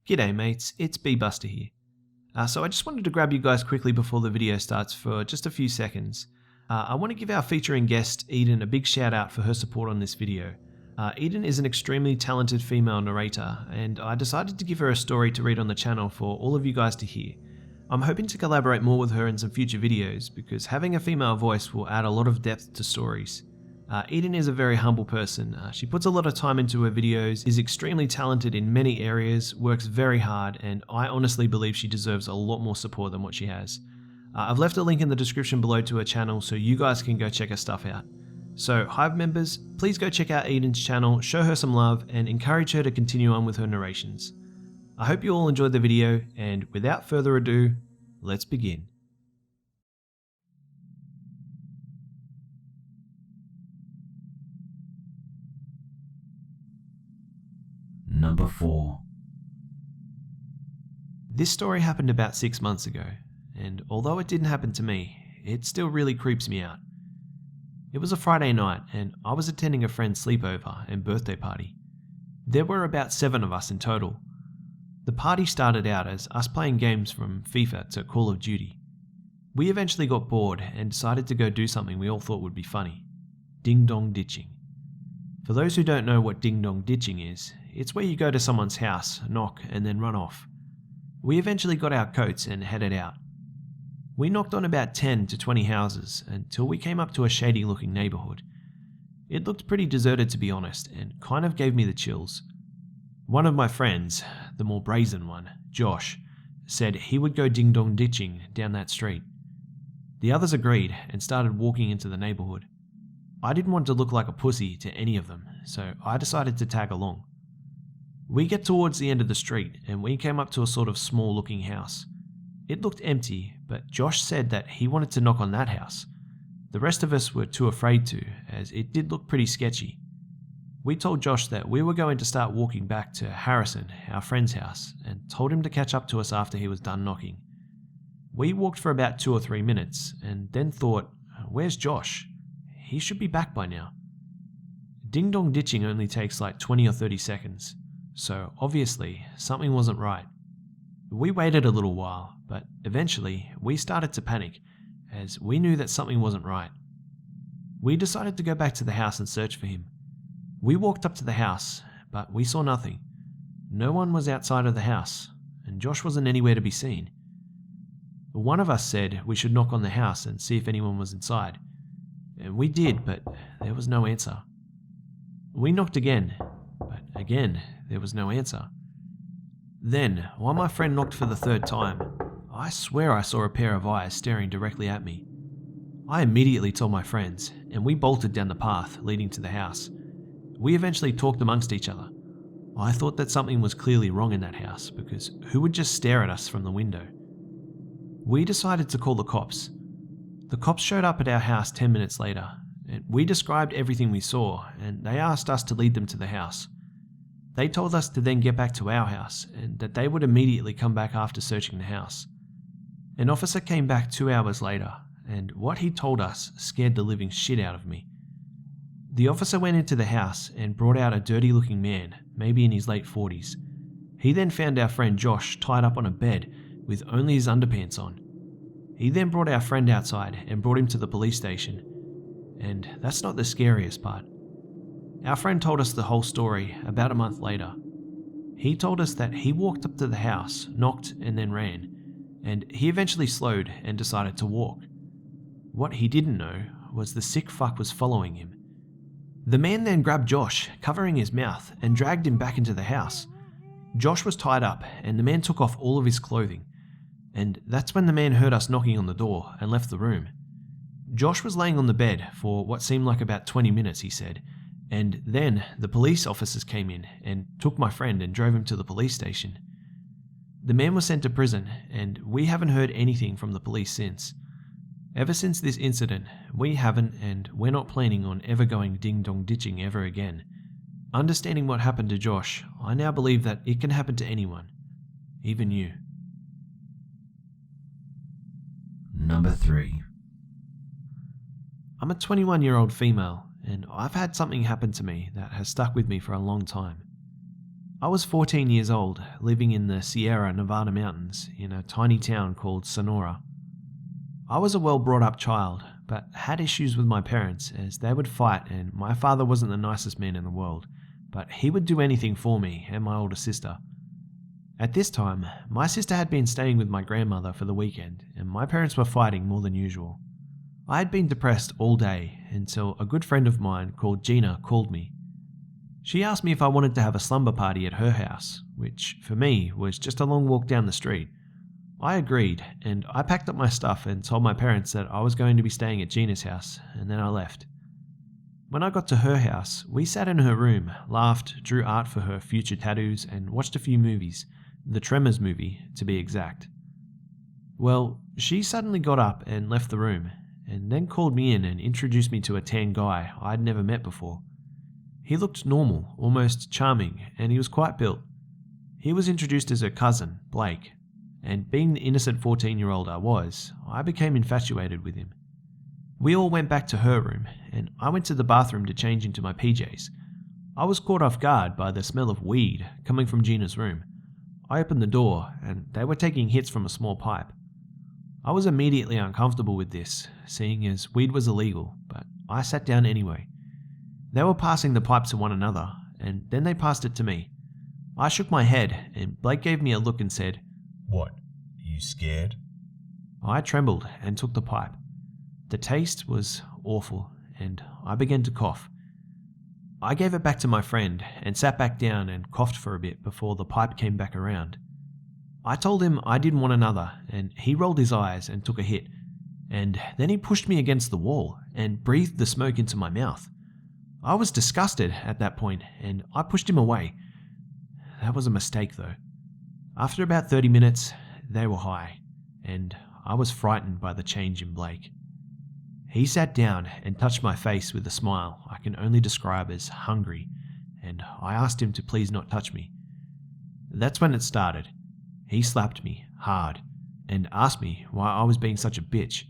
G'day mates, it's Busta here. So I just wanted to grab you guys quickly before the video starts for just a few seconds. I want to give our featuring guest Eden a big shout out for her support on this video. Eden is an extremely talented female narrator, and I decided to give her a story to read on the channel for all of you guys to hear. I'm hoping to collaborate more with her in some future videos because having a female voice will add a lot of depth to stories. Eden is a very humble person. She puts a lot of time into her videos, is extremely talented in many areas, works very hard, and I honestly believe she deserves a lot more support than what she has. I've left a link in the description below to her channel so you guys can go check her stuff out. So Hive members, please go check out Eden's channel, show her some love, and encourage her to continue on with her narrations. I hope you all enjoyed the video, and without further ado, let's begin. Number 4. This story happened about 6 months ago, and although it didn't happen to me, it still really creeps me out. It was a Friday night, and I was attending a friend's sleepover and birthday party. There were about 7 of us in total. The party started out as us playing games from FIFA to Call of Duty. We eventually got bored and decided to go do something we all thought would be funny: ding-dong ditching. For those who don't know what ding-dong ditching is, it's where you go to someone's house, knock, and then run off. We eventually got our coats and headed out. We knocked on about 10 to 20 houses until we came up to a shady looking neighborhood. It looked pretty deserted to be honest, and kind of gave me the chills. One of my friends, the more brazen one, Josh, said he would go ding-dong ditching down that street. The others agreed and started walking into the neighborhood. I didn't want to look like a pussy to any of them, so I decided to tag along. We get towards the end of the street and we came up to a sort of small looking house. It looked empty, but Josh said that he wanted to knock on that house. The rest of us were too afraid to, as it did look pretty sketchy. We told Josh that we were going to start walking back to Harrison, our friend's house, and told him to catch up to us after he was done knocking. We walked for about 2 or 3 minutes and then thought, where's Josh? He should be back by now. Ding-dong ditching only takes like 20 or 30 seconds, so obviously something wasn't right. We waited a little while, but eventually we started to panic as we knew that something wasn't right. We decided to go back to the house and search for him. We walked up to the house, but we saw nothing. No one was outside of the house, and Josh wasn't anywhere to be seen. One of us said we should knock on the house and see if anyone was inside. And we did, but there was no answer. We knocked again, but again, there was no answer. Then, while my friend knocked for the 3rd time, I swear I saw a pair of eyes staring directly at me. I immediately told my friends, and we bolted down the path leading to the house. We eventually talked amongst each other. I thought that something was clearly wrong in that house, because who would just stare at us from the window? We decided to call the cops. The cops showed up at our house 10 minutes later, and we described everything we saw, and they asked us to lead them to the house. They told us to then get back to our house, and that they would immediately come back after searching the house. An officer came back 2 hours later, and what he told us scared the living shit out of me. The officer went into the house and brought out a dirty looking man, maybe in his late 40s. He then found our friend Josh tied up on a bed with only his underpants on. He then brought our friend outside and brought him to the police station. And that's not the scariest part. Our friend told us the whole story about a month later. He told us that he walked up to the house, knocked, and then ran, and he eventually slowed and decided to walk. What he didn't know was the sick fuck was following him. The man then grabbed Josh, covering his mouth, and dragged him back into the house. Josh was tied up, and the man took off all of his clothing, and that's when the man heard us knocking on the door and left the room. Josh was laying on the bed for what seemed like about 20 minutes, he said, and then the police officers came in and took my friend and drove him to the police station. The man was sent to prison, and we haven't heard anything from the police since. Ever since this incident, we haven't, and we're not planning on ever going ding-dong ditching ever again. Understanding what happened to Josh, I now believe that it can happen to anyone, even you. Number 3. I'm a 21-year-old female, and I've had something happen to me that has stuck with me for a long time. I was 14 years old, living in the Sierra Nevada mountains in a tiny town called Sonora. I was a well-brought-up child, but had issues with my parents as they would fight, and my father wasn't the nicest man in the world, but he would do anything for me and my older sister. At this time, my sister had been staying with my grandmother for the weekend, and my parents were fighting more than usual. I had been depressed all day until a good friend of mine called Gina called me. She asked me if I wanted to have a slumber party at her house, which for me was just a long walk down the street. I agreed, and I packed up my stuff and told my parents that I was going to be staying at Gina's house, and then I left. When I got to her house, we sat in her room, laughed, drew art for her future tattoos, and watched a few movies, the Tremors movie, to be exact. Well, she suddenly got up and left the room, and then called me in and introduced me to a tan guy I'd never met before. He looked normal, almost charming, and he was quite built. He was introduced as her cousin, Blake, and being the innocent 14-year-old I was, I became infatuated with him. We all went back to her room, and I went to the bathroom to change into my PJs. I was caught off guard by the smell of weed coming from Gina's room. I opened the door, and they were taking hits from a small pipe. I was immediately uncomfortable with this, seeing as weed was illegal, but I sat down anyway. They were passing the pipe to one another, and then they passed it to me. I shook my head, and Blake gave me a look and said, "What, are you scared?" I trembled and took the pipe. The taste was awful, and I began to cough. I gave it back to my friend and sat back down and coughed for a bit before the pipe came back around. I told him I didn't want another, and he rolled his eyes and took a hit, and then he pushed me against the wall and breathed the smoke into my mouth. I was disgusted at that point, and I pushed him away. That was a mistake though. After about 30 minutes, they were high, and I was frightened by the change in Blake. He sat down and touched my face with a smile I can only describe as hungry, and I asked him to please not touch me. That's when it started. He slapped me hard and asked me why I was being such a bitch.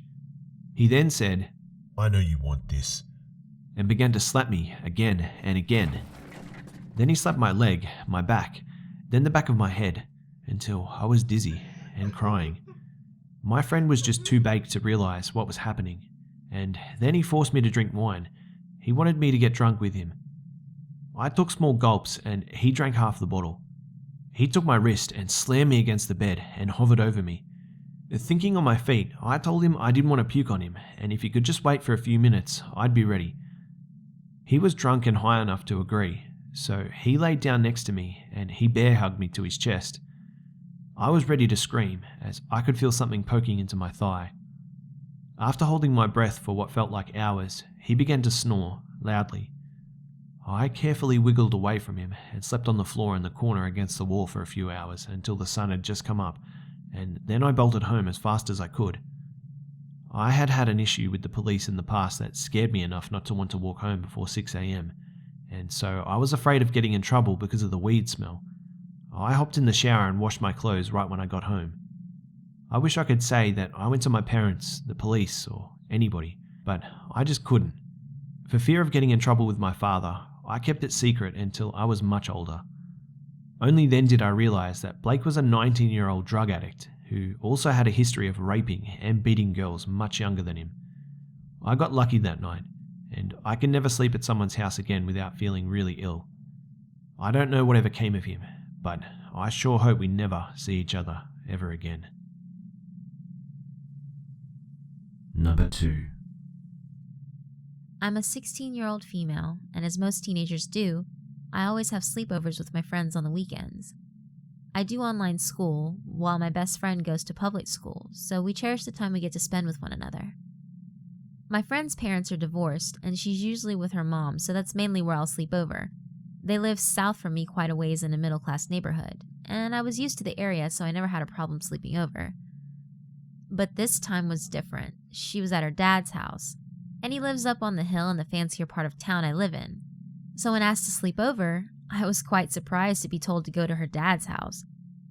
He then said, "I know you want this," and began to slap me again and again. Then he slapped my leg, my back, then the back of my head, until I was dizzy and crying. My friend was just too baked to realize what was happening, and then he forced me to drink wine. He wanted me to get drunk with him. I took small gulps and he drank half the bottle. He took my wrist and slammed me against the bed and hovered over me. Thinking on my feet, I told him I didn't want to puke on him, and if he could just wait for a few minutes, I'd be ready. He was drunk and high enough to agree, so he laid down next to me and he bear hugged me to his chest. I was ready to scream as I could feel something poking into my thigh. After holding my breath for what felt like hours, he began to snore loudly. I carefully wiggled away from him and slept on the floor in the corner against the wall for a few hours until the sun had just come up, and then I bolted home as fast as I could. I had had an issue with the police in the past that scared me enough not to want to walk home before 6 a.m, and so I was afraid of getting in trouble because of the weed smell. I hopped in the shower and washed my clothes right when I got home. I wish I could say that I went to my parents, the police, or anybody, but I just couldn't. For fear of getting in trouble with my father, I kept it secret until I was much older. Only then did I realize that Blake was a 19-year-old drug addict who also had a history of raping and beating girls much younger than him. I got lucky that night, and I can never sleep at someone's house again without feeling really ill. I don't know whatever came of him, but I sure hope we never see each other ever again. Number 2. I'm a 16-year-old female, and as most teenagers do, I always have sleepovers with my friends on the weekends. I do online school, while my best friend goes to public school, so we cherish the time we get to spend with one another. My friend's parents are divorced, and she's usually with her mom, so that's mainly where I'll sleep over. They live south from me quite a ways in a middle-class neighborhood, and I was used to the area, so I never had a problem sleeping over. But this time was different. She was at her dad's house, and he lives up on the hill in the fancier part of town I live in. So when asked to sleep over, I was quite surprised to be told to go to her dad's house.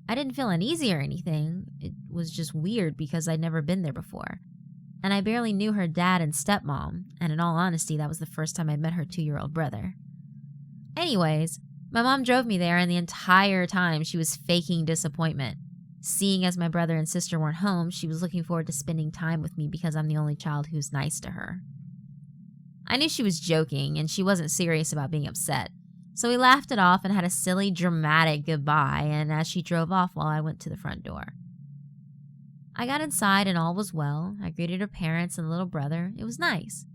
I didn't feel uneasy or anything. It was just weird because I'd never been there before. And I barely knew her dad and stepmom, and in all honesty, that was the first time I'd met her 2-year-old brother. Anyways, My mom drove me there, and the entire time she was faking disappointment. Seeing as my brother and sister weren't home, she was looking forward to spending time with me because I'm the only child who's nice to her. I knew she was joking, and she wasn't serious about being upset. So we laughed it off and had a silly, dramatic goodbye, and as she drove off while I went to the front door. I got inside and all was well. I greeted her parents and little brother. It was nice.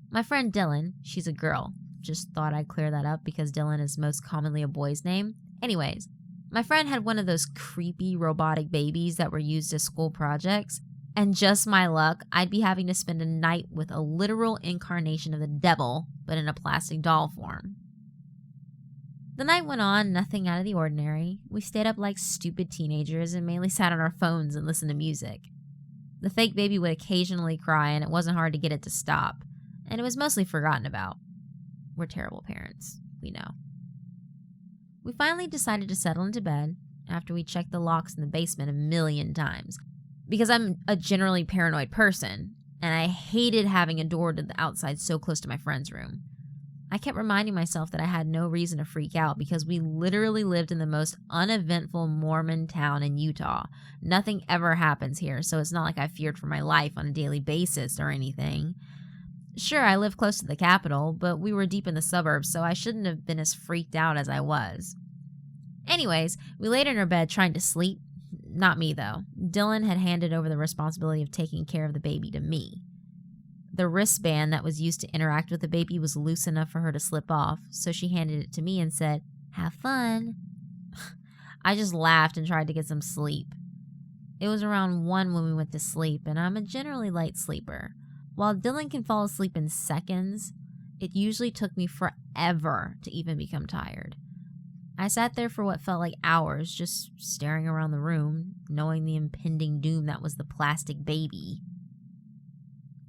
My friend Dylan, she's a girl. Just thought I'd clear that up because Dylan is most commonly a boy's name. Anyways, my friend had one of those creepy robotic babies that were used as school projects. And just my luck, I'd be having to spend a night with a literal incarnation of the devil, but in a plastic doll form. The night went on, nothing out of the ordinary. We stayed up like stupid teenagers and mainly sat on our phones and listened to music. The fake baby would occasionally cry, and it wasn't hard to get it to stop. And it was mostly forgotten about. We're terrible parents, we know. We finally decided to settle into bed after we checked the locks in the basement a million times. Because I'm a generally paranoid person, and I hated having a door to the outside so close to my friend's room. I kept reminding myself that I had no reason to freak out because we literally lived in the most uneventful Mormon town in Utah. Nothing ever happens here, so it's not like I feared for my life on a daily basis or anything. Sure, I live close to the capital, but we were deep in the suburbs, so I shouldn't have been as freaked out as I was. Anyways, we laid in our bed trying to sleep. Not me, though. Dylan had handed over the responsibility of taking care of the baby to me. The wristband that was used to interact with the baby was loose enough for her to slip off, so she handed it to me and said, "Have fun." I just laughed and tried to get some sleep. It was around 1 when we went to sleep, and I'm a generally light sleeper. While Dylan can fall asleep in seconds, it usually took me forever to even become tired. I sat there for what felt like hours, just staring around the room, knowing the impending doom that was the plastic baby.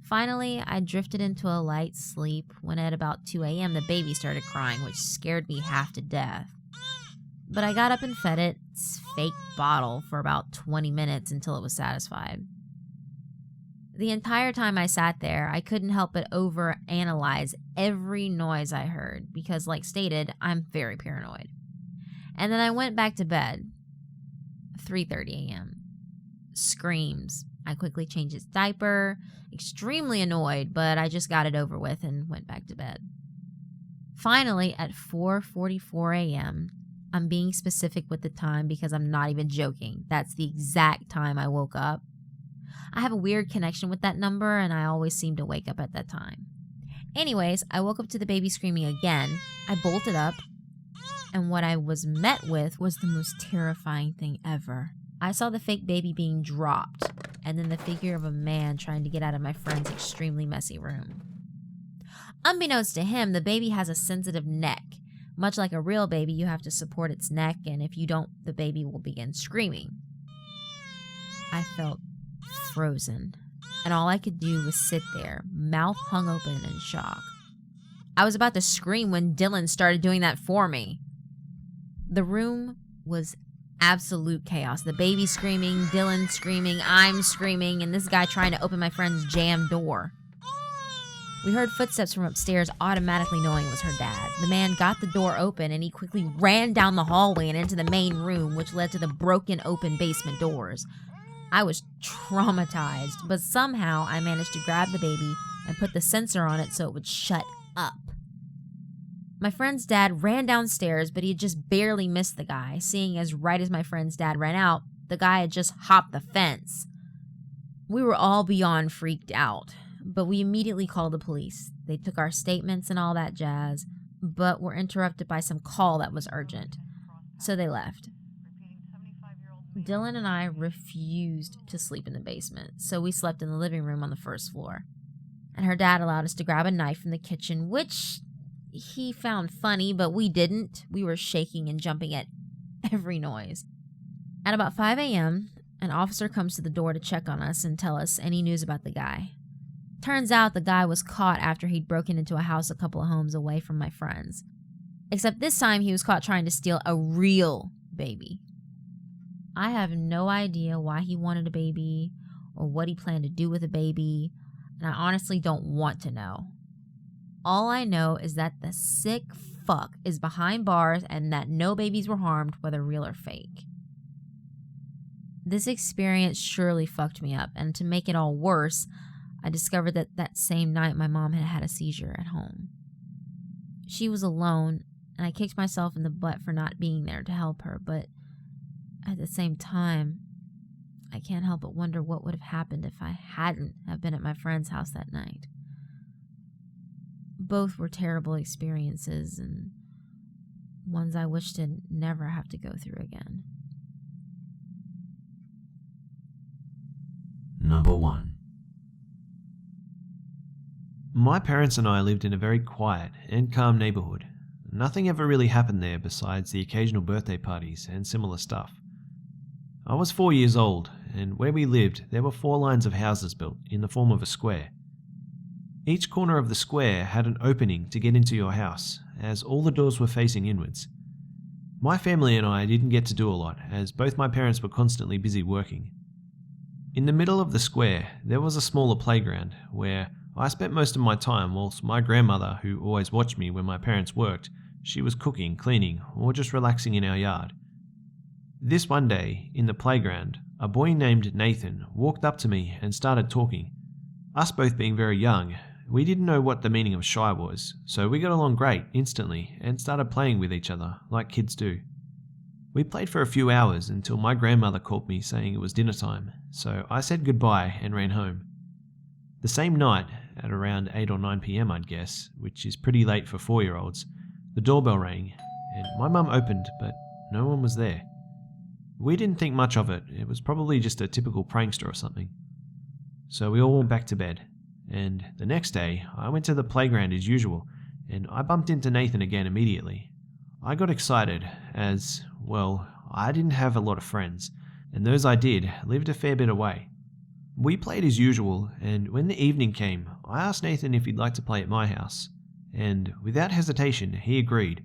Finally, I drifted into a light sleep when at about 2 a.m. the baby started crying, which scared me half to death. But I got up and fed its fake bottle for about 20 minutes until it was satisfied. The entire time I sat there, I couldn't help but overanalyze every noise I heard because, like stated, I'm very paranoid. And then I went back to bed. 3:30 a.m. Screams. I quickly changed its diaper, extremely annoyed, but I just got it over with and went back to bed. Finally, at 4:44 a.m., I'm being specific with the time because I'm not even joking. That's the exact time I woke up. I have a weird connection with that number, and I always seem to wake up at that time. Anyways, I woke up to the baby screaming again. I bolted up, and what I was met with was the most terrifying thing ever. I saw the fake baby being dropped, and then the figure of a man trying to get out of my friend's extremely messy room. Unbeknownst to him, the baby has a sensitive neck. Much like a real baby, you have to support its neck, and if you don't, the baby will begin screaming. I felt frozen, and all I could do was sit there, mouth hung open in shock. I was about to scream when Dylan started doing that for me. The room was absolute chaos. The baby screaming, Dylan screaming, I'm screaming, and this guy trying to open my friend's jammed door. We heard footsteps from upstairs, automatically knowing it was her dad. The man got the door open, and he quickly ran down the hallway and into the main room, which led to the broken open basement doors. I was traumatized, but somehow I managed to grab the baby and put the sensor on it so it would shut up. My friend's dad ran downstairs, but he had just barely missed the guy, seeing as right as my friend's dad ran out, the guy had just hopped the fence. We were all beyond freaked out, but we immediately called the police. They took our statements and all that jazz, but were interrupted by some call that was urgent, so they left. Dylan and I refused to sleep in the basement, so we slept in the living room on the first floor. And her dad allowed us to grab a knife from the kitchen, which he found funny, but we didn't. We were shaking and jumping at every noise. At about 5 a.m., an officer comes to the door to check on us and tell us any news about the guy. Turns out the guy was caught after he'd broken into a house a couple of homes away from my friends. Except this time he was caught trying to steal a real baby. I have no idea why he wanted a baby or what he planned to do with a baby, and I honestly don't want to know. All I know is that the sick fuck is behind bars and that no babies were harmed, whether real or fake. This experience surely fucked me up, and to make it all worse, I discovered that same night my mom had had a seizure at home. She was alone, and I kicked myself in the butt for not being there to help her, but at the same time, I can't help but wonder what would have happened if I hadn't have been at my friend's house that night. Both were terrible experiences, and ones I wish to never have to go through again. Number 1. My parents and I lived in a very quiet and calm neighborhood. Nothing ever really happened there besides the occasional birthday parties and similar stuff. I was 4 years old, and where we lived, there were 4 lines of houses built in the form of a square. Each corner of the square had an opening to get into your house, as all the doors were facing inwards. My family and I didn't get to do a lot, as both my parents were constantly busy working. In the middle of the square, there was a smaller playground, where I spent most of my time whilst my grandmother, who always watched me when my parents worked, she was cooking, cleaning, or just relaxing in our yard. This one day, in the playground, a boy named Nathan walked up to me and started talking. Us both being very young, we didn't know what the meaning of shy was, so we got along great instantly and started playing with each other, like kids do. We played for a few hours until my grandmother called me saying it was dinner time, so I said goodbye and ran home. The same night, at around 8 or 9 p.m. I'd guess, which is pretty late for 4-year-olds, the doorbell rang, and my mum opened, but no one was there. We didn't think much of it. It was probably just a typical prankster or something. So we all went back to bed, and the next day I went to the playground as usual, and I bumped into Nathan again immediately. I got excited as, well, I didn't have a lot of friends, and those I did lived a fair bit away. We played as usual, and when the evening came, I asked Nathan if he'd like to play at my house, and without hesitation he agreed,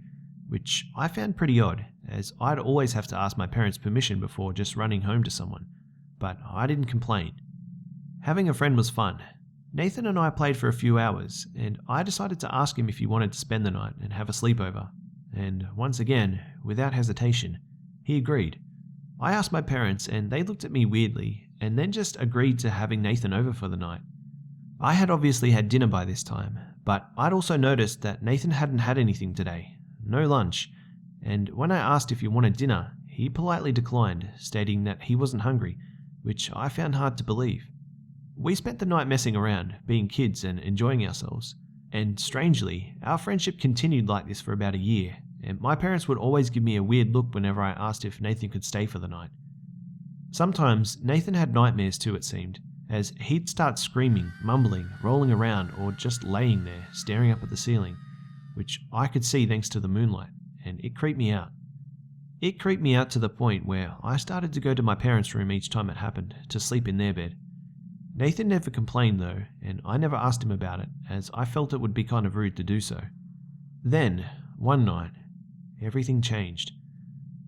which I found pretty odd, as I'd always have to ask my parents' permission before just running home to someone, but I didn't complain. Having a friend was fun. Nathan and I played for a few hours, and I decided to ask him if he wanted to spend the night and have a sleepover, and once again, without hesitation, he agreed. I asked my parents, and they looked at me weirdly, and then just agreed to having Nathan over for the night. I had obviously had dinner by this time, but I'd also noticed that Nathan hadn't had anything today, no lunch, and when I asked if he wanted dinner, he politely declined, stating that he wasn't hungry, which I found hard to believe. We spent the night messing around, being kids and enjoying ourselves, and strangely, our friendship continued like this for about a year, and my parents would always give me a weird look whenever I asked if Nathan could stay for the night. Sometimes Nathan had nightmares too, it seemed, as he'd start screaming, mumbling, rolling around, or just laying there, staring up at the ceiling, which I could see thanks to the moonlight, and it creeped me out. It creeped me out to the point where I started to go to my parents' room each time it happened, to sleep in their bed. Nathan never complained though, and I never asked him about it, as I felt it would be kind of rude to do so. Then, one night, everything changed.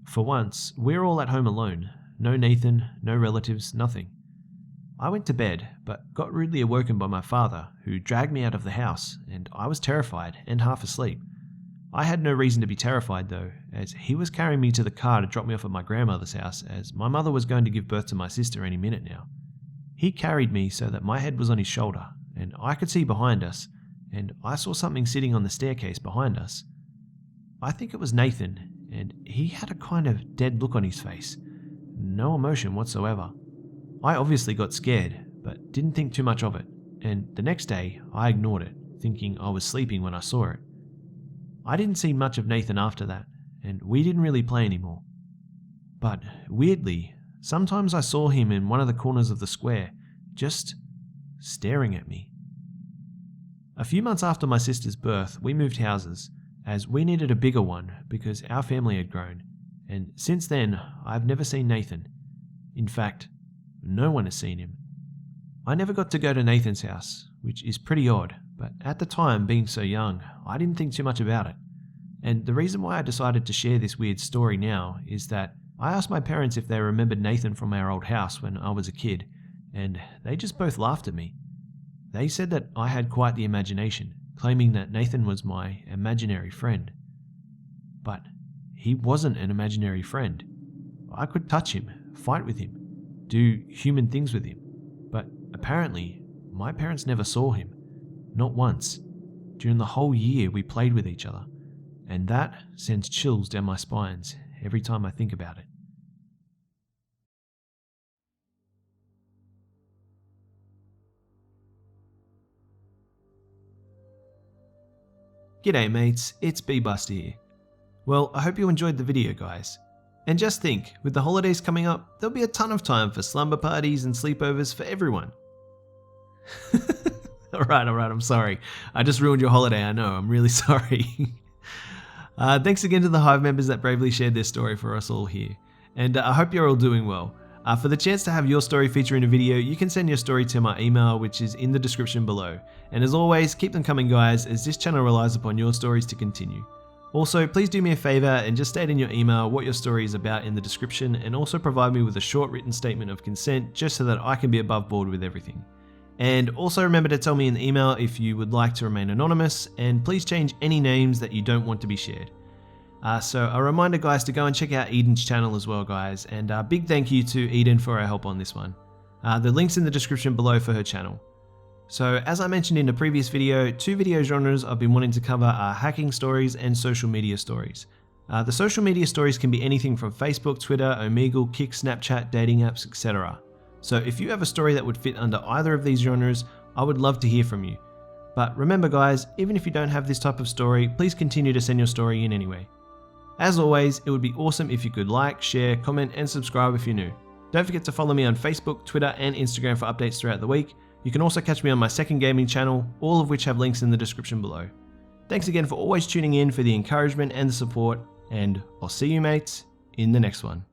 For once, we're all at home alone. No Nathan, no relatives, nothing. I went to bed, but got rudely awoken by my father, who dragged me out of the house, and I was terrified and half asleep. I had no reason to be terrified though, as he was carrying me to the car to drop me off at my grandmother's house, as my mother was going to give birth to my sister any minute now. He carried me so that my head was on his shoulder, and I could see behind us, and I saw something sitting on the staircase behind us. I think it was Nathan, and he had a kind of dead look on his face. No emotion whatsoever. I obviously got scared, but didn't think too much of it, and the next day I ignored it, thinking I was sleeping when I saw it. I didn't see much of Nathan after that, and we didn't really play anymore. But weirdly, sometimes I saw him in one of the corners of the square, just staring at me. A few months after my sister's birth, we moved houses, as we needed a bigger one because our family had grown, and since then, I've never seen Nathan. In fact, no one has seen him. I never got to go to Nathan's house, which is pretty odd, but at the time, being so young, I didn't think too much about it. And the reason why I decided to share this weird story now is that I asked my parents if they remembered Nathan from our old house when I was a kid, and they just both laughed at me. They said that I had quite the imagination, claiming that Nathan was my imaginary friend. But he wasn't an imaginary friend. I could touch him, fight with him, do human things with him. But apparently, my parents never saw him. Not once. During the whole year we played with each other. And that sends chills down my spines every time I think about it. G'day mates, it's Busta here. Well, I hope you enjoyed the video guys. And just think, with the holidays coming up, there'll be a ton of time for slumber parties and sleepovers for everyone. Alright, I'm sorry. I just ruined your holiday, I know, I'm really sorry. Thanks again to the Hive members that bravely shared their story for us all here. And I hope you're all doing well. For the chance to have your story feature in a video, you can send your story to my email, which is in the description below. And as always, keep them coming guys, as this channel relies upon your stories to continue. Also, please do me a favor and just state in your email what your story is about in the description, and also provide me with a short written statement of consent just so that I can be above board with everything. And also remember to tell me in the email if you would like to remain anonymous, and please change any names that you don't want to be shared. So a reminder guys to go and check out Eden's channel as well guys, and a big thank you to Eden for her help on this one. The link's in the description below for her channel. So as I mentioned in a previous video, two video genres I've been wanting to cover are hacking stories and social media stories. The social media stories can be anything from Facebook, Twitter, Omegle, Kik, Snapchat, dating apps, etc. So if you have a story that would fit under either of these genres, I would love to hear from you. But remember guys, even if you don't have this type of story, please continue to send your story in anyway. As always, it would be awesome if you could like, share, comment and subscribe if you're new. Don't forget to follow me on Facebook, Twitter and Instagram for updates throughout the week. You can also catch me on my second gaming channel, all of which have links in the description below. Thanks again for always tuning in, for the encouragement and the support, and I'll see you mates in the next one.